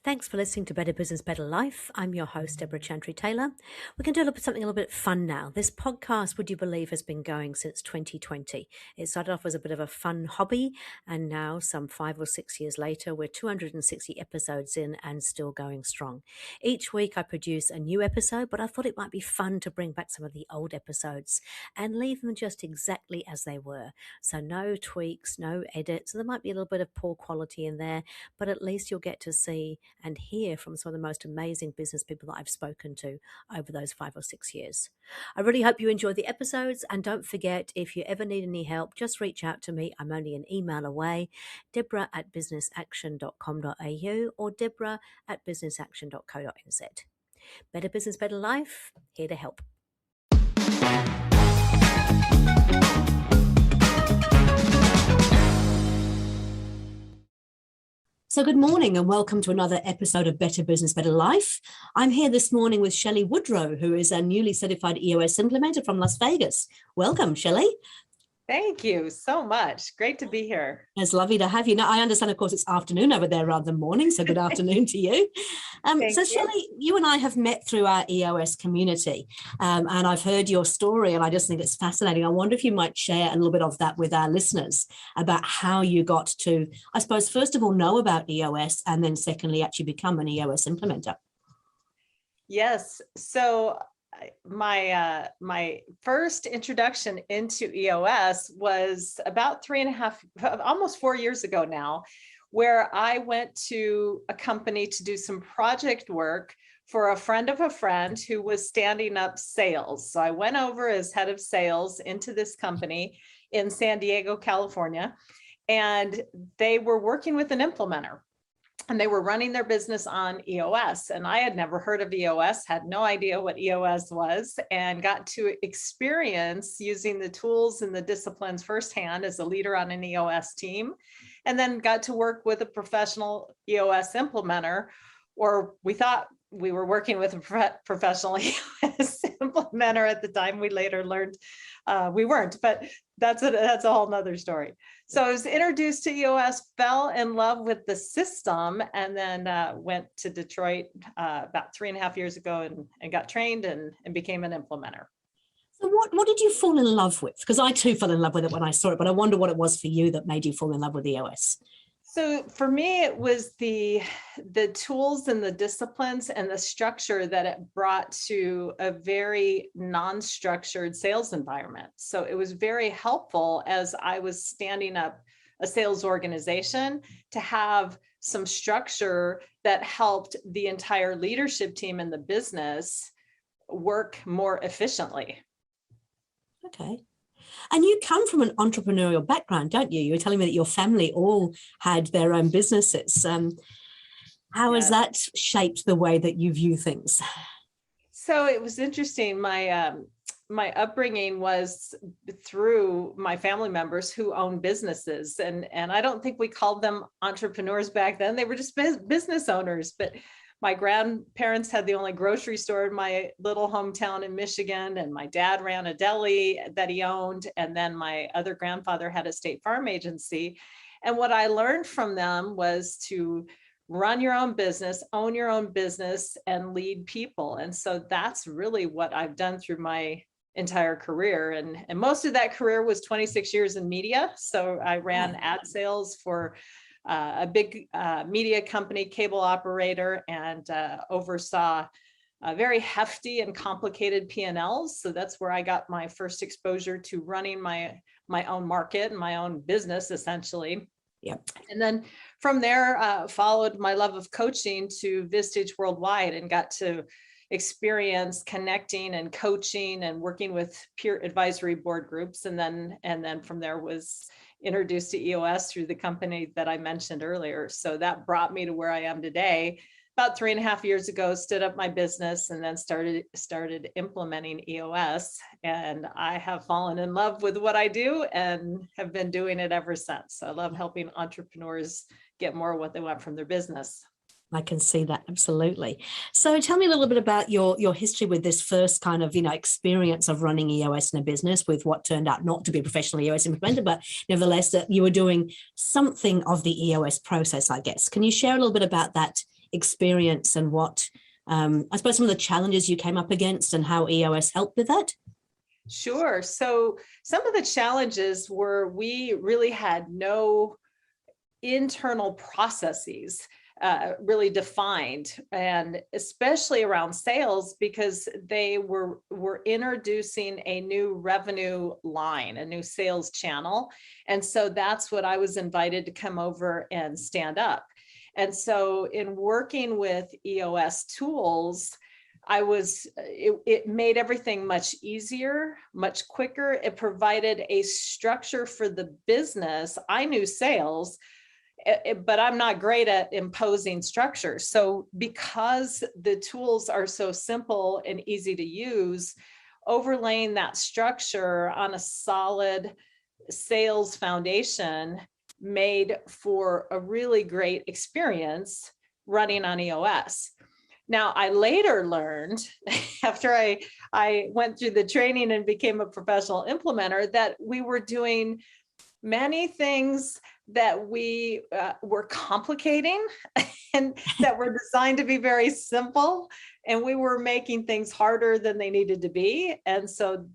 Thanks for listening to Better Business, Better Life. I'm your host, Deborah Chantry-Taylor. We're going to do something a little bit fun now. This podcast, would you believe, has been going since 2020. It started off as a bit of a fun hobby, and now some 5 or 6 years later, we're 260 episodes in and still going strong. Each week I produce a new episode, but I thought it might be fun to bring back some of the old episodes and leave them just exactly as they were. So no tweaks, no edits. So there might be a little bit of poor quality in there, but at least you'll get to see and hear from some of the most amazing business people that I've spoken to over those 5 or 6 years. I really hope you enjoy the episodes, and don't forget, if you ever need any help, just reach out to me. I'm only an email away, deborah@businessaction.com.au or deborah@businessaction.co.nz. Better Business, Better Life, here to help. So good morning and welcome to another episode of Better Business, Better Life. I'm here this morning with Shelley Woodrow, who is a newly certified EOS Implementer from Las Vegas. Welcome, Shelley. Thank you so much. Great to be here. It's lovely to have you. Now, I understand, of course, it's afternoon over there rather than morning, so good afternoon to you. So, Shelley, you and I have met through our EOS community, and I've heard your story, and I just think it's fascinating. I wonder if you might share a little bit of that with our listeners about how you got to, I suppose, first of all, know about EOS, and then secondly, actually become an EOS implementer. Yes. So my first introduction into EOS was about 3.5, almost 4 years ago now, where I went to a company to do some project work for a friend of a friend who was standing up sales. So I went over as head of sales into this company in San Diego, California, and they were working with an implementer. And they were running their business on EOS. And I had never heard of EOS, had no idea what EOS was, and got to experience using the tools and the disciplines firsthand as a leader on an EOS team. And then got to work with a professional EOS implementer, or we thought we were working with a professional EOS implementer at the time. We later learned we weren't, but that's a whole nother story. So I was introduced to EOS, fell in love with the system, and then went to Detroit about 3.5 years ago and got trained and became an implementer. So what did you fall in love with? Because I too fell in love with it when I saw it, but I wonder what it was for you that made you fall in love with EOS. So for me, it was the tools and the disciplines and the structure that it brought to a very non-structured sales environment. So it was very helpful as I was standing up a sales organization to have some structure that helped the entire leadership team in the business work more efficiently. Okay. And you come from an entrepreneurial background, don't you? You were telling me that your family all had their own businesses. How has that shaped the way that you view things? So it was interesting. My upbringing was through my family members who own businesses. And I don't think we called them entrepreneurs back then. They were just business owners. But my grandparents had the only grocery store in my little hometown in Michigan, and my dad ran a deli that he owned. And then my other grandfather had a state farm agency. And what I learned from them was to run your own business, own your own business, and lead people. And so that's really what I've done through my entire career. And most of that career was 26 years in media. So I ran ad sales for a big media company, cable operator, and oversaw very hefty and complicated P&Ls. So that's where I got my first exposure to running my own market and my own business, essentially. Yep. And then from there, followed my love of coaching to Vistage Worldwide, and got to experience connecting and coaching and working with peer advisory board groups. And then from there was introduced to EOS through the company that I mentioned earlier. So that brought me to where I am today. About 3.5 years ago, stood up my business and then started implementing EOS. And I have fallen in love with what I do and have been doing it ever since. I love helping entrepreneurs get more of what they want from their business. I can see that, absolutely. So tell me a little bit about your history with this first kind of, experience of running EOS in a business, with what turned out not to be a professional EOS implementer, but nevertheless that you were doing something of the EOS process, I guess. Can you share a little bit about that experience and what, I suppose, some of the challenges you came up against and how EOS helped with that? Sure. So some of the challenges were we really had no internal processes really defined, and especially around sales, because they were introducing a new revenue line, a new sales channel. And so that's what I was invited to come over and stand up. And so in working with EOS tools, it made everything much easier, much quicker. It provided a structure for the business. I knew sales, but I'm not great at imposing structure. So because the tools are so simple and easy to use, overlaying that structure on a solid sales foundation made for a really great experience running on EOS. Now, I later learned, after I went through the training and became a professional implementer, that we were doing many things that we were complicating and that were designed to be very simple, and we were making things harder than they needed to be. And so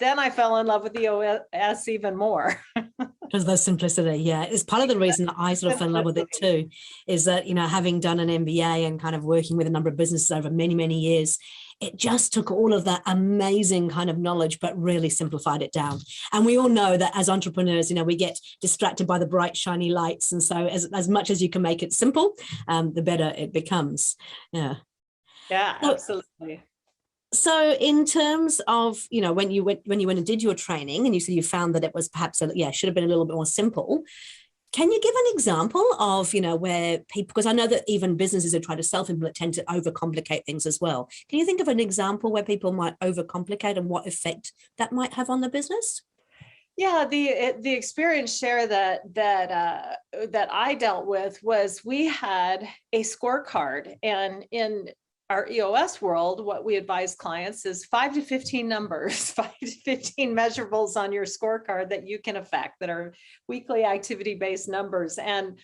then I fell in love with EOS even more. Because of the simplicity, yeah. It's part of the reason that I sort of fell in love with it too, is that, you know, having done an MBA and kind of working with a number of businesses over many, many years, it just took all of that amazing kind of knowledge, but really simplified it down. And we all know that as entrepreneurs, you know, we get distracted by the bright, shiny lights. And so as much as you can make it simple, the better it becomes. Yeah. Yeah, absolutely. So in terms of, you know, when you went and did your training and you said you found that it was perhaps, should have been a little bit more simple. Can you give an example of, you know, where people, because I know that even businesses who try to self-implement tend to overcomplicate things as well. Can you think of an example where people might overcomplicate and what effect that might have on the business? Yeah, the experience share that I dealt with was we had a scorecard, and in our EOS world, what we advise clients is 5 to 15 numbers, 5 to 15 measurables on your scorecard that you can affect, that are weekly activity-based numbers. And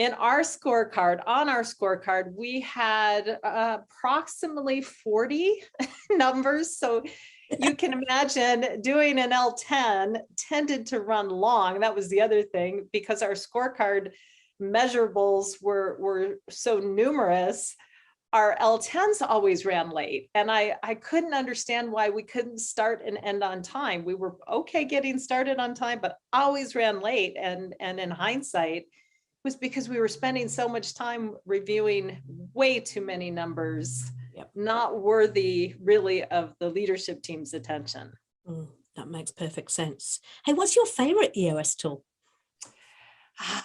on our scorecard, we had approximately 40 numbers. So you can imagine doing an L10 tended to run long. That was the other thing, because our scorecard measurables were so numerous. Our L10s always ran late, and I couldn't understand why we couldn't start and end on time. We were okay getting started on time, but always ran late. And in hindsight, it was because we were spending so much time reviewing way too many numbers, not worthy really of the leadership team's attention. That makes perfect sense. Hey, what's your favorite EOS tool? I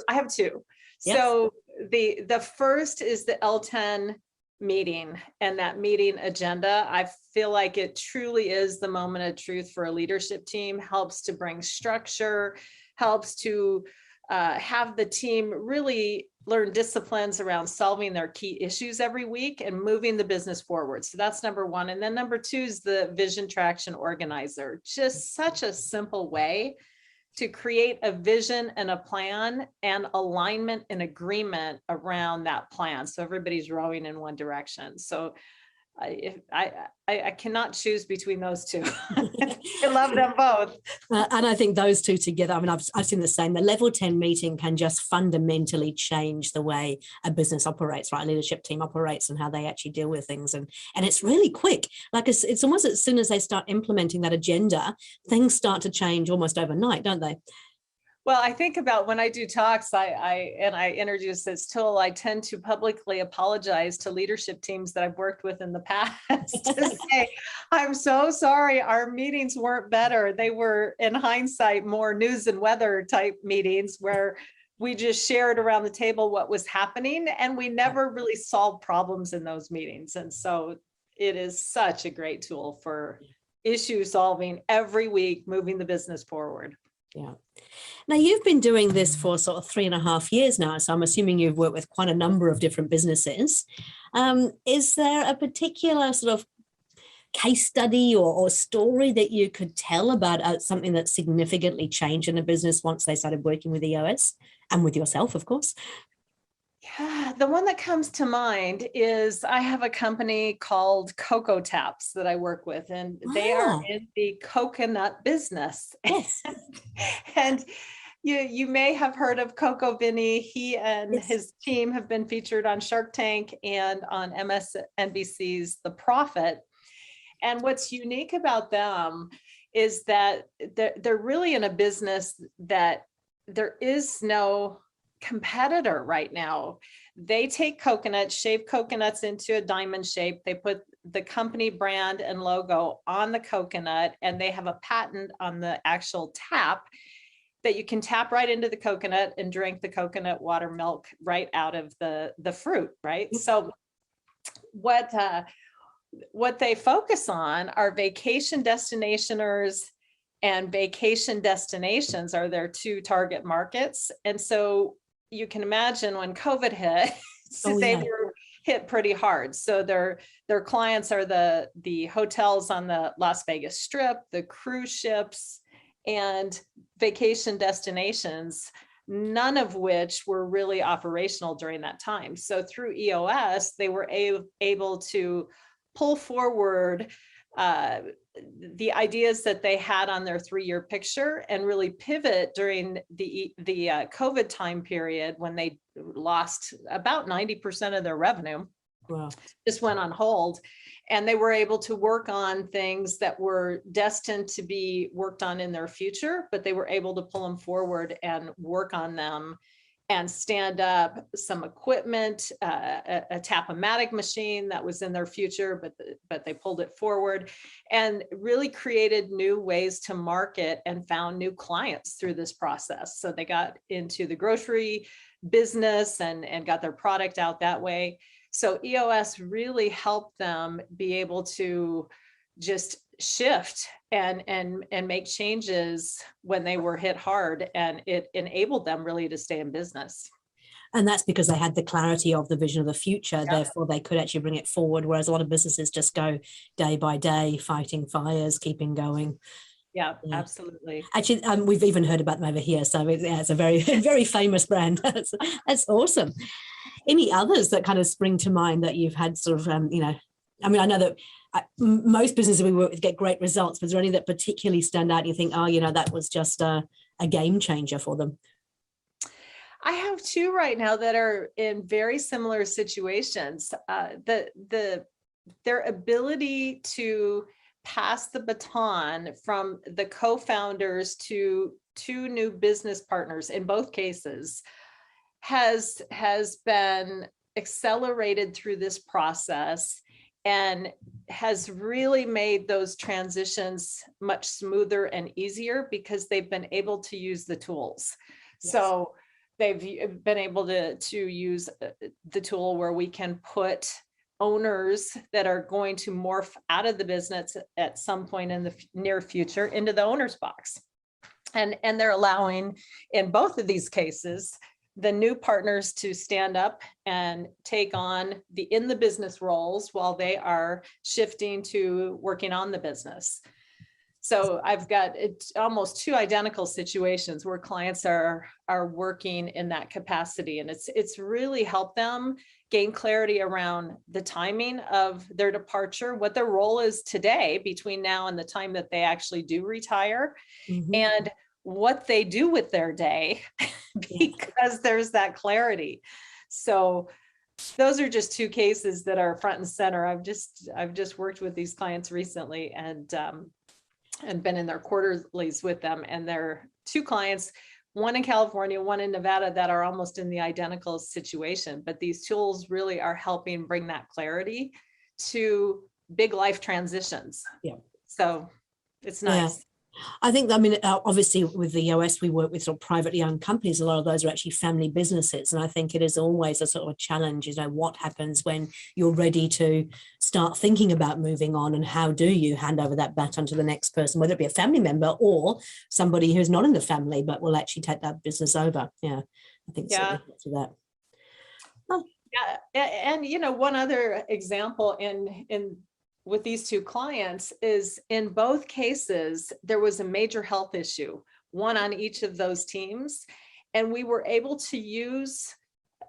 have two. Yep. So the first is the L10 meeting and that meeting agenda. I feel like it truly is the moment of truth for a leadership team, helps to bring structure, helps to have the team really learn disciplines around solving their key issues every week and moving the business forward. So that's number one. And then number two is the vision traction organizer. Just such a simple way to create a vision and a plan and alignment and agreement around that plan. So everybody's rowing in one direction. So I cannot choose between those two. I love them both. And I think those two together, I mean, I've seen the same. The level 10 meeting can just fundamentally change the way a business operates, right? A leadership team operates and how they actually deal with things. And it's really quick. Like it's almost as soon as they start implementing that agenda, things start to change almost overnight, don't they? Well, I think about when I do talks, I introduce this tool, I tend to publicly apologize to leadership teams that I've worked with in the past to say, I'm so sorry, our meetings weren't better. They were, in hindsight, more news and weather type meetings where we just shared around the table what was happening, and we never really solved problems in those meetings. And so it is such a great tool for issue solving every week, moving the business forward. Yeah. Now, you've been doing this for sort of 3.5 years now, so I'm assuming you've worked with quite a number of different businesses. Is there a particular sort of case study or story that you could tell about something that significantly changed in a business once they started working with EOS and with yourself, of course? Yeah, the one that comes to mind is I have a company called Cocoa Taps that I work with, and they are Ah, in the coconut business. yes, And you may have heard of Coco Vinny. He and yes. his team have been featured on Shark Tank and on MSNBC's The Profit. And what's unique about them is that they're really in a business that there is no competitor right now. They take coconuts, shave coconuts into a diamond shape. They put the company brand and logo on the coconut, and they have a patent on the actual tap that you can tap right into the coconut and drink the coconut water milk right out of the fruit, right? So what they focus on are vacation destinationers, and vacation destinations are their two target markets. And so you can imagine when COVID hit, so Oh, they yeah. were hit pretty hard. So their clients are the hotels on the Las Vegas Strip, the cruise ships, and vacation destinations, none of which were really operational during that time. So through EOS, they were able to pull forward the ideas that they had on their 3-year picture and really pivot during the COVID time period when they lost about 90% of their revenue. Wow. Just went on hold, and they were able to work on things that were destined to be worked on in their future, but they were able to pull them forward and work on them and stand up some equipment, a Tapomatic machine that was in their future, but they pulled it forward and really created new ways to market and found new clients through this process. So they got into the grocery business and got their product out that way. So EOS really helped them be able to just shift and make changes when they were hit hard, and it enabled them really to stay in business. And that's because they had the clarity of the vision of the future. Yeah. Therefore, they could actually bring it forward. Whereas a lot of businesses just go day by day, fighting fires, keeping going. Yeah, Yeah. absolutely. Actually, we've even heard about them over here. So it's a very, very famous brand. That's awesome. Any others that kind of spring to mind that you've had sort of, I mean, I know that most businesses we work with get great results, but is there any that particularly stand out and you think, oh, that was just a game changer for them? I have two right now that are in very similar situations. Their ability to pass the baton from the co-founders to two new business partners in both cases has been accelerated through this process and has really made those transitions much smoother and easier because they've been able to use the tools. Yes. So they've been able to use the tool where we can put owners that are going to morph out of the business at some point in the near future into the owner's box. And they're allowing, in both of these cases, the new partners to stand up and take on the in the business roles while they are shifting to working on the business. So I've got almost two identical situations where clients are working in that capacity, and it's really helped them gain clarity around the timing of their departure, what their role is today between now and the time that they actually do retire, and what they do with their day because there's that clarity. So those are just two cases that are front and center. I've just worked with these clients recently and been in their quarterlies with them, and they're two clients, one in California, one in Nevada, that are almost in the identical situation. But these tools really are helping bring that clarity to big life transitions. Yeah. So it's nice. Yeah. I think, obviously with the EOS, we work with sort of privately owned companies. A lot of those are actually family businesses. And I think it is always a sort of a challenge, what happens when you're ready to start thinking about moving on, and how do you hand over that baton to the next person, whether it be a family member or somebody who's not in the family, but will actually take that business over. Yeah, I think Yeah. to that. Oh. Yeah. And, one other example in with these two clients is in both cases, there was a major health issue, one on each of those teams. And we were able to use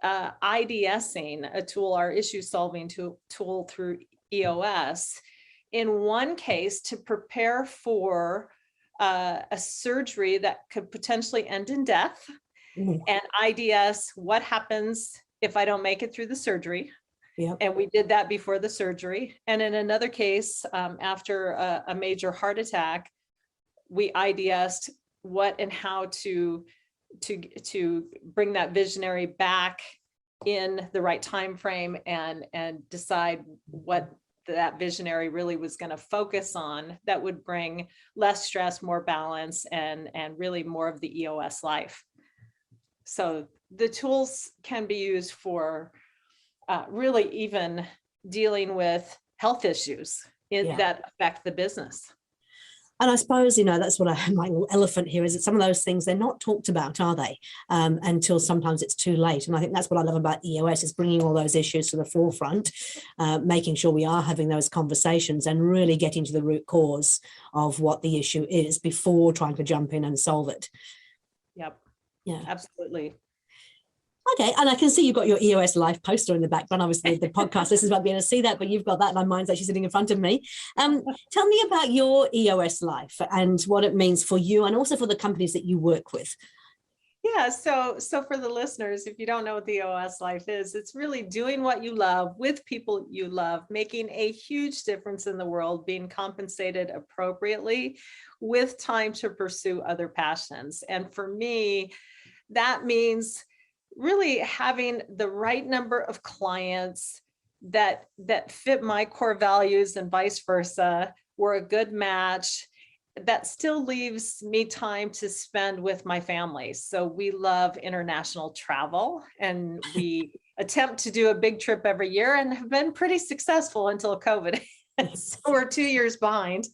IDSing, a tool, our issue solving tool through EOS, in one case to prepare for a surgery that could potentially end in death, and IDS what happens if I don't make it through the surgery. Yep. And we did that before the surgery. And in another case, after a major heart attack, we IDSed what and how to bring that visionary back in the right time frame, and decide what that visionary really was going to focus on that would bring less stress, more balance, and really more of the EOS life. So the tools can be used for really even dealing with health issues that affect the business. And I suppose, you know, that's what my little elephant here is that some of those things, they're not talked about, are they? Until sometimes it's too late. And I think that's what I love about EOS, is bringing all those issues to the forefront, making sure we are having those conversations and really getting to the root cause of what the issue is before trying to jump in and solve it. Yep. Yeah, absolutely. Okay, and I can see you've got your EOS Life poster in the background. Obviously, the podcast listeners won't be able to see that, but you've got that, and mine's actually sitting in front of me. Tell me about your EOS Life and what it means for you, and also for the companies that you work with. Yeah, so for the listeners, if you don't know what the EOS Life is, it's really doing what you love with people you love, making a huge difference in the world, being compensated appropriately, with time to pursue other passions. And for me, that means really having the right number of clients that fit my core values, and vice versa. We're a good match. That still leaves me time to spend with my family. So we love international travel, and we attempt to do a big trip every year, and have been pretty successful until COVID. So we're 2 years behind,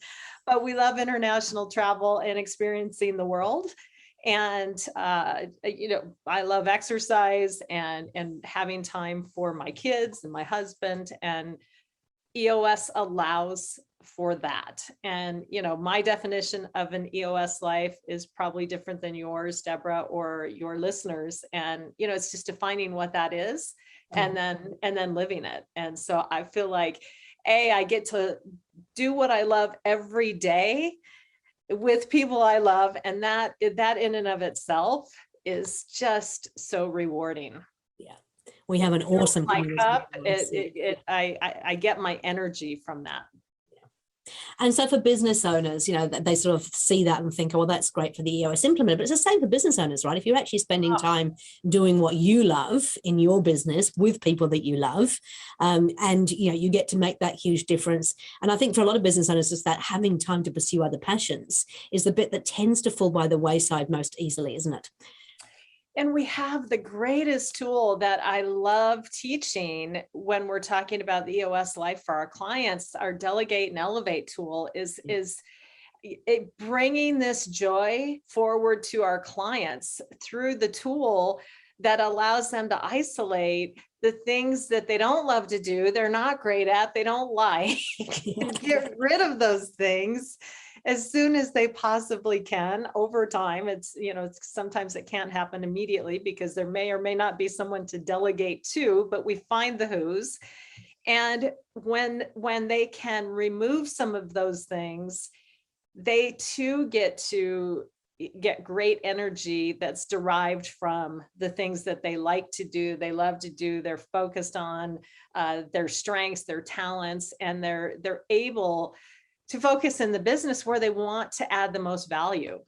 but we love international travel and experiencing the world. And, you know, I love exercise and having time for my kids and my husband, and EOS allows for that. And, you know, my definition of an EOS life is probably different than yours, Deborah, or your listeners. And, you know, it's just defining what that is, and then living it. And so I feel like, I get to do what I love every day with people I love, and that in and of itself is just so rewarding. Yeah, we have an awesome cup. I get my energy from that. And so for business owners, you know, they sort of see that and think, oh, well, that's great for the EOS implementer, but it's the same for business owners, right? If you're actually spending time doing what you love in your business with people that you love, and, you know, you get to make that huge difference. And I think for a lot of business owners, just that having time to pursue other passions is the bit that tends to fall by the wayside most easily, isn't it? And we have the greatest tool that I love teaching when we're talking about the EOS life for our clients. Our delegate and elevate tool is bringing this joy forward to our clients through the tool that allows them to isolate the things that they don't love to do, they're not great at, they don't like, get rid of those things as soon as they possibly can over time. It's, you know, sometimes it can't happen immediately because there may or may not be someone to delegate to, but we find the who's. And when they can remove some of those things, they too get to get great energy that's derived from the things that they like to do, they love to do, they're focused on their strengths, their talents, and they're able to focus in the business where they want to add the most value.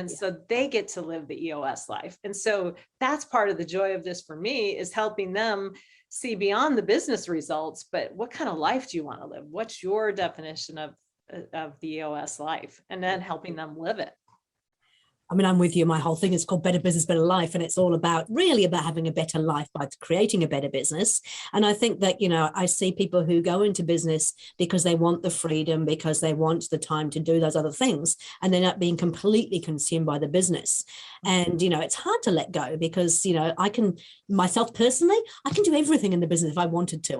So they get to live the EOS life. And so that's part of the joy of this for me, is helping them see beyond the business results, but what kind of life do you want to live? What's your definition of the EOS life? And then helping them live it. I mean, I'm with you. My whole thing is called Better Business, Better Life. And it's all about really about having a better life by creating a better business. And I think that, you know, I see people who go into business because they want the freedom, because they want the time to do those other things, and they're not being completely consumed by the business. And, you know, it's hard to let go because, you know, I can, myself personally, I can do everything in the business if I wanted to.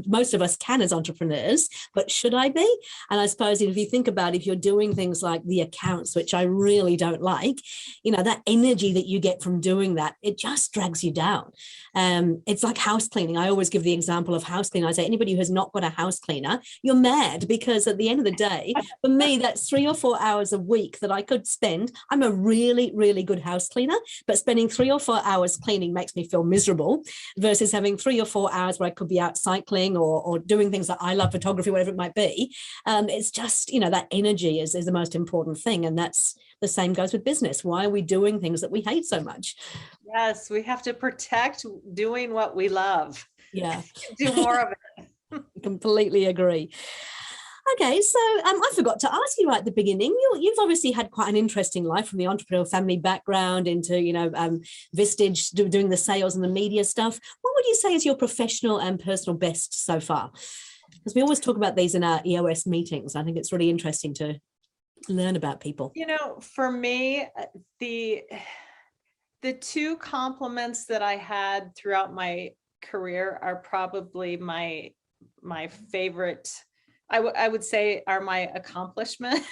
Most of us can as entrepreneurs, but should I be? And I suppose if you think about, if you're doing things like the accounts, which I really don't don't like, that energy that you get from doing that, it just drags you down. It's like house cleaning. I always give the example of house cleaning. I say, anybody who has not got a house cleaner, you're mad, because at the end of the day, for me, that's 3 or 4 hours a week that I could spend. I'm a really, really good house cleaner, but spending 3 or 4 hours cleaning makes me feel miserable, versus having 3 or 4 hours where I could be out cycling or doing things that I love, photography, whatever it might be. It's just, that energy is the most important thing. And that's the same goes with business. Why are we doing things that we hate so much? Yes, we have to protect doing what we love. Yeah. Do more of it. Completely agree. Okay, so I forgot to ask you right at the beginning. You've obviously had quite an interesting life, from the entrepreneurial family background into, Vistage, doing the sales and the media stuff. What would you say is your professional and personal best so far? Because we always talk about these in our EOS meetings. I think it's really interesting to learn about people. For me, the 2 compliments that I had throughout my career are probably my favorite. I would say are my accomplishments.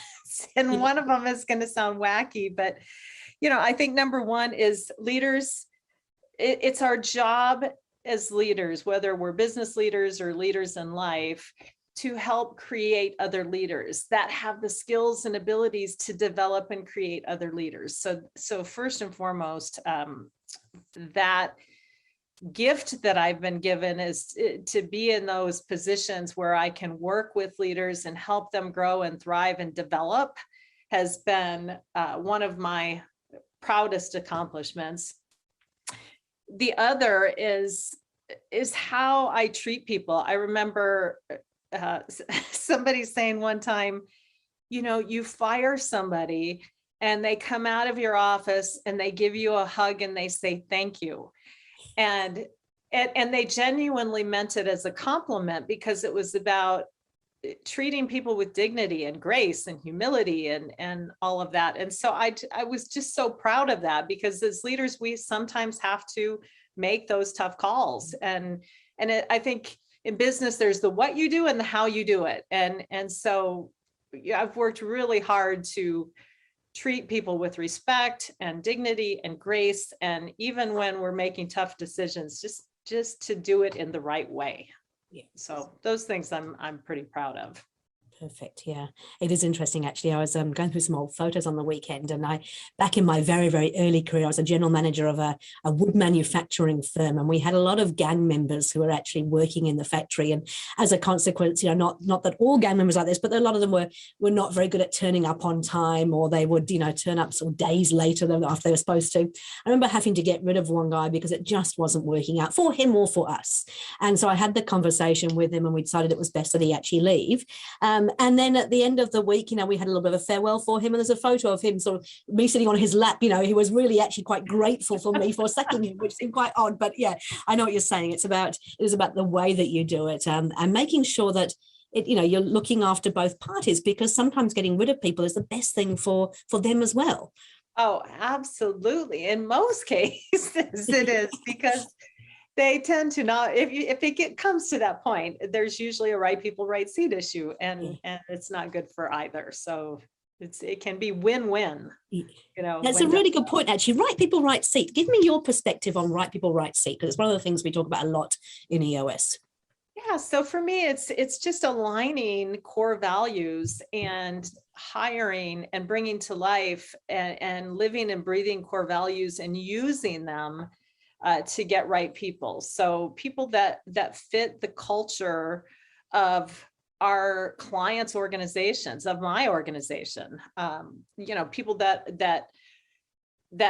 And one of them is going to sound wacky, but I think number one is leaders. It's our job as leaders, whether we're business leaders or leaders in life, to help create other leaders that have the skills and abilities to develop and create other leaders. So first and foremost, that gift that I've been given is to be in those positions where I can work with leaders and help them grow and thrive and develop, has been one of my proudest accomplishments. The other is how I treat people. I remember somebody saying one time, you fire somebody and they come out of your office and they give you a hug and they say thank you. And they genuinely meant it as a compliment, because it was about treating people with dignity and grace and humility and all of that. And so I was just so proud of that, because as leaders, we sometimes have to make those tough calls. And I think in business, there's the what you do and the how you do it. And so I've worked really hard to treat people with respect and dignity and grace. And even when we're making tough decisions, just to do it in the right way. Yeah. So those things I'm pretty proud of. Perfect. Yeah, it is interesting. Actually, I was going through some old photos on the weekend, and back in my very, very early career, I was a general manager of a wood manufacturing firm, and we had a lot of gang members who were actually working in the factory. And as a consequence, not that all gang members like this, but a lot of them were not very good at turning up on time, or they would, turn up sort of days later than after they were supposed to. I remember having to get rid of one guy because it just wasn't working out for him or for us. And so I had the conversation with him, and we decided it was best that he actually leave. And then at the end of the week, we had a little bit of a farewell for him. And there's a photo of him, sort of me sitting on his lap. He was really actually quite grateful for me for sacking him, which seemed quite odd. But yeah, I know what you're saying. It is about the way that you do it, and making sure that you're looking after both parties, because sometimes getting rid of people is the best thing for them as well. Oh, absolutely. In most cases, it is, because they tend to not, if it comes to that point, there's usually a right people, right seat issue, and it's not good for either. So it can be win-win. That's a really good point, actually. Right people, right seat. Give me your perspective on right people, right seat, because it's one of the things we talk about a lot in EOS. Yeah, so for me, it's just aligning core values and hiring and bringing to life and living and breathing core values and using them to get right people. So people that fit the culture of our clients' organizations, of my organization, people that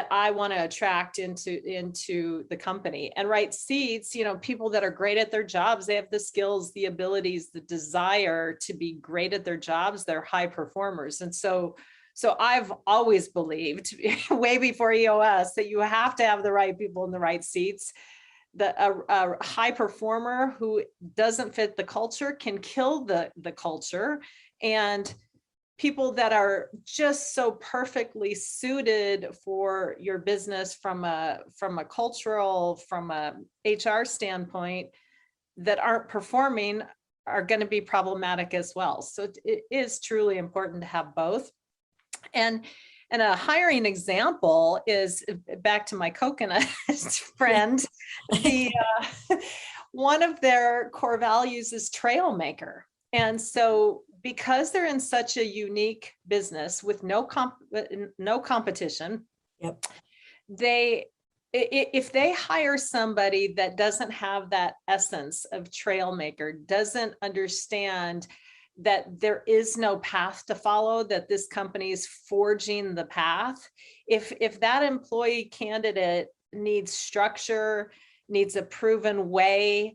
I want to attract into the company. And right seats, people that are great at their jobs. They have the skills, the abilities, the desire to be great at their jobs. They're high performers. And so I've always believed, way before EOS, that you have to have the right people in the right seats. A high performer who doesn't fit the culture can kill the culture. And people that are just so perfectly suited for your business from a cultural, from a HR standpoint, that aren't performing are going to be problematic as well. So it is truly important to have both. And And a hiring example is, back to my coconut friend, one of their core values is trail maker. And so because they're in such a unique business with no competition, Yep. if they hire somebody that doesn't have that essence of trail maker, doesn't understand that there is no path to follow, that this company is forging the path, if that employee candidate needs structure, needs a proven way,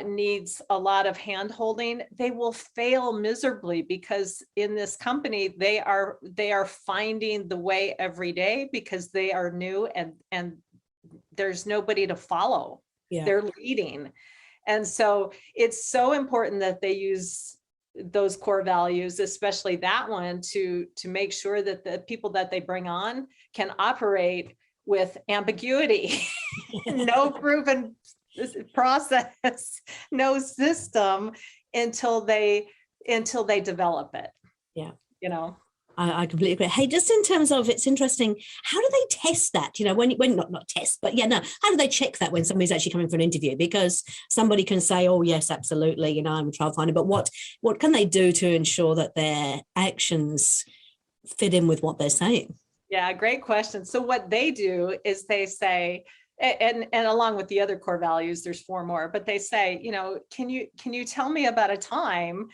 needs a lot of hand holding, they will fail miserably, because in this company, they are finding the way every day, because they are new and there's nobody to follow. Yeah. They're leading. And so it's so important that they use those core values, especially that one, to make sure that the people that they bring on can operate with ambiguity, no proven process, no system, until they develop it. Yeah. You know, I completely agree. Hey, just in terms of, it's interesting, how do they test that? You know, when not test, but yeah, no, how do they check that when somebody's actually coming for an interview? Because somebody can say, oh yes, absolutely, you know, I'm a trial finder, but what can they do to ensure that their actions fit in with what they're saying? Yeah, great question. So what they do is they say, and along with the other core values, there's 4 more, but they say, you know, can you tell me about a time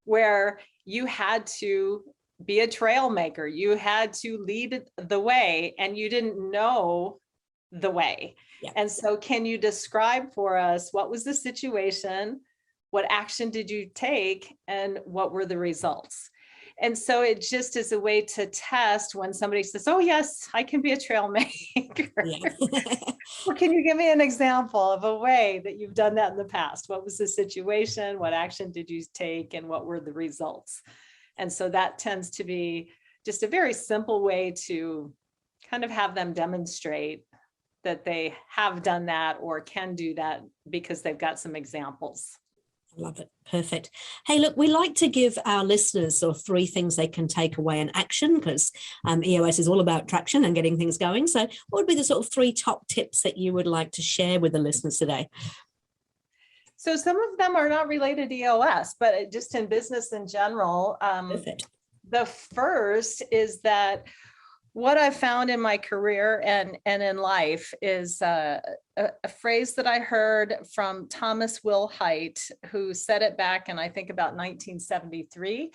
where you had to be a trail maker, you had to lead the way, and you didn't know the way? Yeah. And so can you describe for us, what was the situation, what action did you take, and what were the results? And so it just is a way to test when somebody says, oh yes, I can be a trail maker. Yeah. Well, can you give me an example of a way that you've done that in the past? What was the situation? What action did you take? And what were the results? And so that tends to be just a very simple way to kind of have them demonstrate that they have done that or can do that, because they've got some examples. Love it. Perfect. Hey, look, we like to give our listeners sort of 3 things they can take away in action, because EOS is all about traction and getting things going. So what would be the sort of 3 top tips that you would like to share with the listeners today? So some of them are not related to EOS, but just in business in general. Perfect. The first is that what I've found in my career and in life is a phrase that I heard from Thomas Will Haidt, who said it back in, I think, about 1973.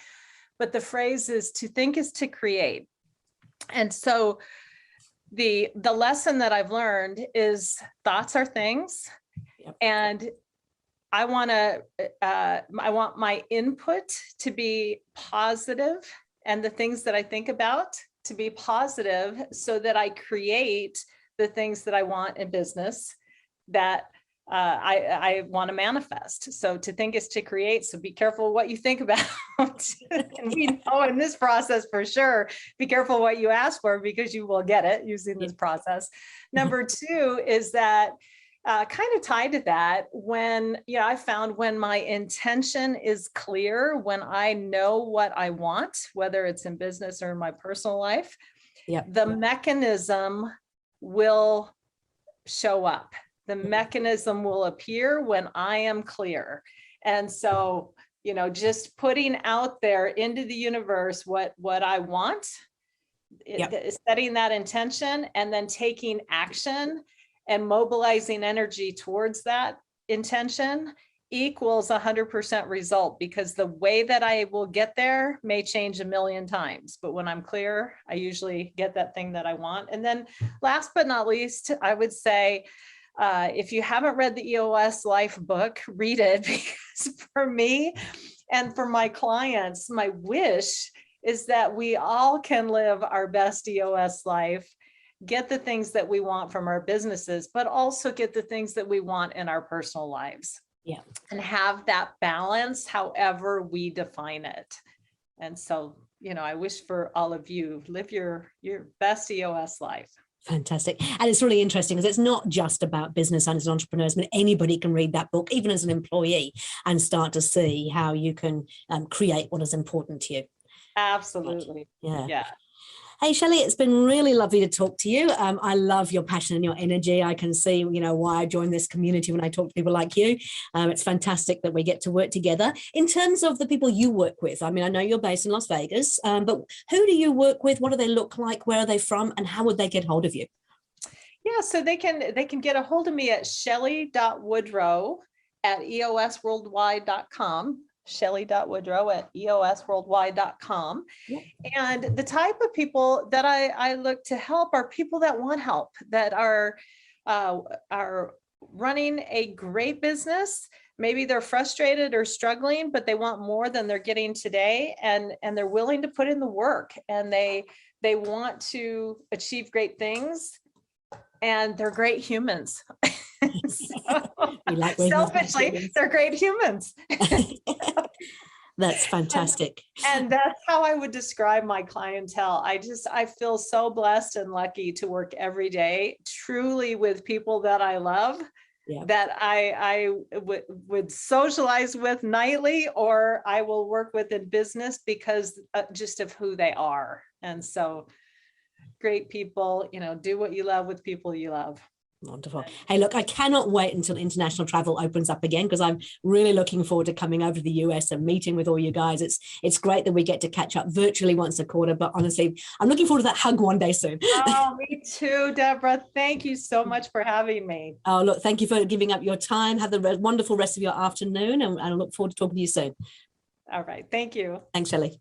But the phrase is, to think is to create. And so the lesson that I've learned is thoughts are things. Yep. And I want my input to be positive, and the things that I think about to be positive, so that I create the things that I want in business that I want to manifest. So to think is to create. So be careful what you think about. And we know in this process for sure, be careful what you ask for, because you will get it using this process. Number 2 is that kind of tied to that, when, you know, I found when my intention is clear, when I know what I want, whether it's in business or in my personal life, the mechanism will show up. The mechanism will appear when I am clear. And so, you know, just putting out there into the universe what I want, setting that intention, and then taking action and mobilizing energy towards that intention equals 100% result, because the way that I will get there may change a million times. But when I'm clear, I usually get that thing that I want. And then last but not least, I would say, if you haven't read the EOS Life book, read it, because for me and for my clients, my wish is that we all can live our best EOS life, get the things that we want from our businesses, but also get the things that we want in our personal lives. Yeah. And have that balance, however we define it. And so, you know, I wish for all of you, live your best EOS life. Fantastic. And it's really interesting, because it's not just about business owners and entrepreneurs, but anybody can read that book, even as an employee, and start to see how you can create what is important to you. Absolutely. Yeah. Hey, Shelley, it's been really lovely to talk to you. I love your passion and your energy. I can see, why I joined this community when I talk to people like you. It's fantastic that we get to work together. In terms of the people you work with, I mean, I know you're based in Las Vegas, but who do you work with? What do they look like? Where are they from? And how would they get hold of you? Yeah, so they can get a hold of me at shelley.woodrow at eosworldwide.com. Shelley.woodrow at eosworldwide.com. Yep. And the type of people that I look to help are people that want help, that are running a great business. Maybe they're frustrated or struggling, but they want more than they're getting today, and they're willing to put in the work, and they want to achieve great things, and they're great humans. Like selfishly, they're great humans. That's fantastic. And that's how I would describe my clientele. I feel so blessed and lucky to work every day, truly, with people that I love, that I would socialize with nightly, or I will work with in business because just of who they are. And so great people, do what you love with people you love. Wonderful. Hey, look, I cannot wait until international travel opens up again, because I'm really looking forward to coming over to the US and meeting with all you guys. It's great that we get to catch up virtually once a quarter, but honestly, I'm looking forward to that hug one day soon. Oh, me too, Deborah. Thank you so much for having me. Oh, look, thank you for giving up your time. Have the wonderful rest of your afternoon, and I look forward to talking to you soon. All right. Thank you. Thanks, Shelley.